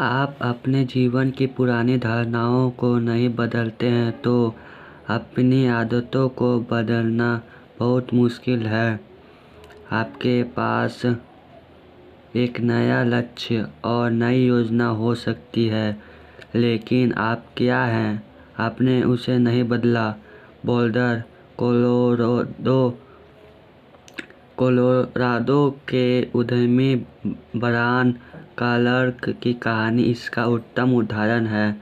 आप अपने जीवन की पुरानी धारणाओं को नहीं बदलते हैं तो अपनी आदतों को बदलना बहुत मुश्किल है। आपके पास एक नया लक्ष्य और नई योजना हो सकती है, लेकिन आप क्या हैं, आपने उसे नहीं बदला। बोल्डर, कोलोराडो के उद्यमी ब्रायन क्लार्क की कहानी इसका उत्तम उदाहरण है।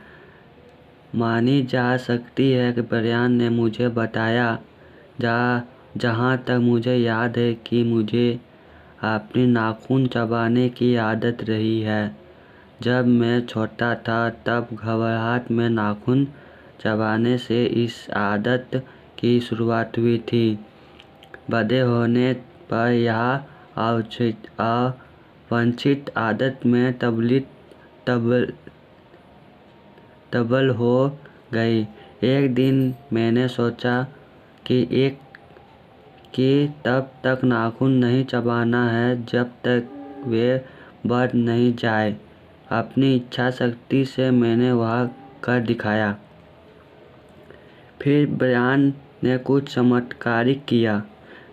मानी जा सकती है कि ब्रायन ने मुझे बताया, जहाँ तक मुझे याद है, कि मुझे अपनी नाखून चबाने की आदत रही है। जब मैं छोटा था तब घबराहट में नाखून चबाने से इस आदत की शुरुआत हुई थी। बड़े होने पर यह अवांछित आदत में तब्दील हो गई। एक दिन मैंने सोचा कि तब तक नाखून नहीं चबाना है जब तक वे बढ़ नहीं जाए। अपनी इच्छा शक्ति से मैंने वह कर दिखाया। फिर ब्रायन ने कुछ चमत्कारिक किया।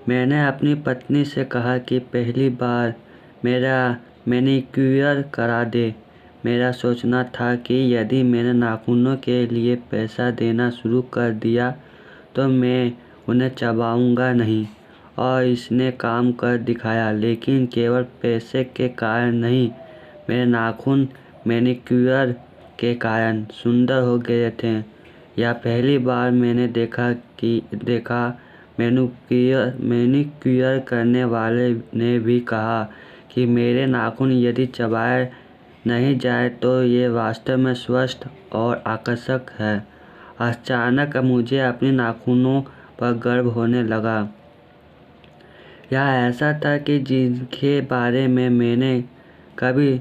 मैंने अपनी पत्नी से कहा कि पहली बार मेरा मैनीक्योर करा दे। मेरा सोचना था कि यदि मैंने नाखूनों के लिए पैसा देना शुरू कर दिया तो मैं उन्हें चबाऊंगा नहीं, और इसने काम कर दिखाया। लेकिन केवल पैसे के कारण नहीं, मेरे नाखून मैनीक्योर के कारण सुंदर हो गए थे। यह पहली बार मैंने देखा मैनीक्योर करने वाले ने भी कहा कि मेरे नाखून यदि चबाए नहीं जाए तो ये वास्तव में स्वस्थ और आकर्षक है। अचानक मुझे अपने नाखूनों पर गर्व होने लगा। यह ऐसा था कि जिनके बारे में मैंने कभी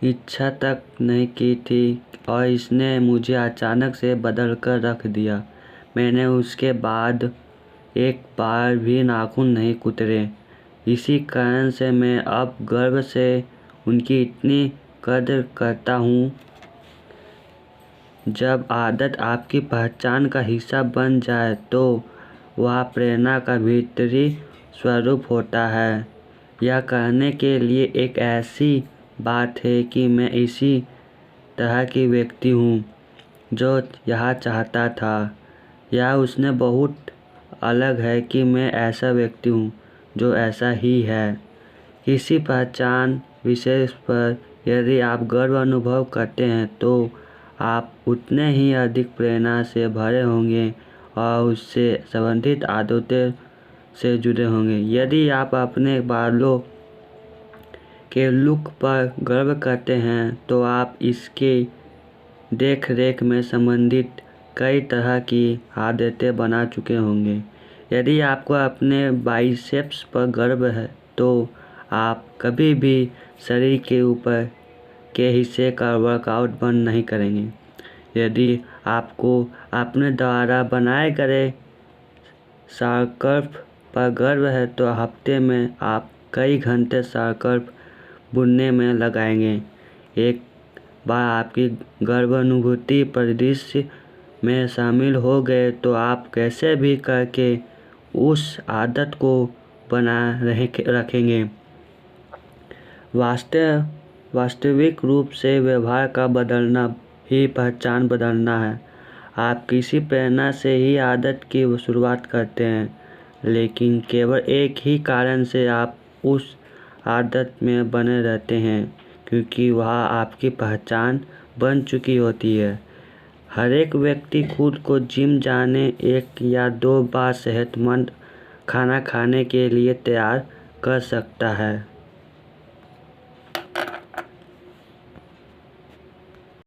इच्छा तक नहीं की थी, और इसने मुझे अचानक से बदल कर रख दिया। मैंने उसके बाद एक बार भी नाखून नहीं कुतरे। इसी कारण से मैं अब गर्व से उनकी इतनी कदर करता हूँ। जब आदत आपकी पहचान का हिस्सा बन जाए तो वह प्रेरणा का भीतरी स्वरूप होता है। यह कहने के लिए एक ऐसी बात है कि मैं इसी तरह की व्यक्ति हूँ जो यह चाहता था। यह उसने बहुत अलग है कि मैं ऐसा व्यक्ति हूँ जो ऐसा ही है। किसी पहचान विशेष पर यदि आप गर्व अनुभव करते हैं तो आप उतने ही अधिक प्रेरणा से भरे होंगे और उससे संबंधित आदतों से जुड़े होंगे। यदि आप अपने बालों के लुक पर गर्व करते हैं तो आप इसके देख रेख में संबंधित कई तरह की आदतें बना चुके होंगे। यदि आपको अपने बाइसेप्स पर गर्व है तो आप कभी भी शरीर के ऊपर के हिस्से का वर्कआउट बंद नहीं करेंगे। यदि आपको अपने द्वारा बनाए गए स्कार्फ पर गर्व है तो हफ्ते में आप कई घंटे स्कार्फ बुनने में लगाएंगे। एक बार आपकी गर्वानुभूति परिदृश्य में शामिल हो गए तो आप कैसे भी करके उस आदत को बना रखेंगे। वास्तविक रूप से व्यवहार का बदलना ही पहचान बदलना है। आप किसी प्रेरणा से ही आदत की शुरुआत करते हैं, लेकिन केवल एक ही कारण से आप उस आदत में बने रहते हैं, क्योंकि वह आपकी पहचान बन चुकी होती है। हर एक व्यक्ति खुद को जिम जाने, 1 या 2 बार सेहतमंद खाना खाने के लिए तैयार कर सकता है।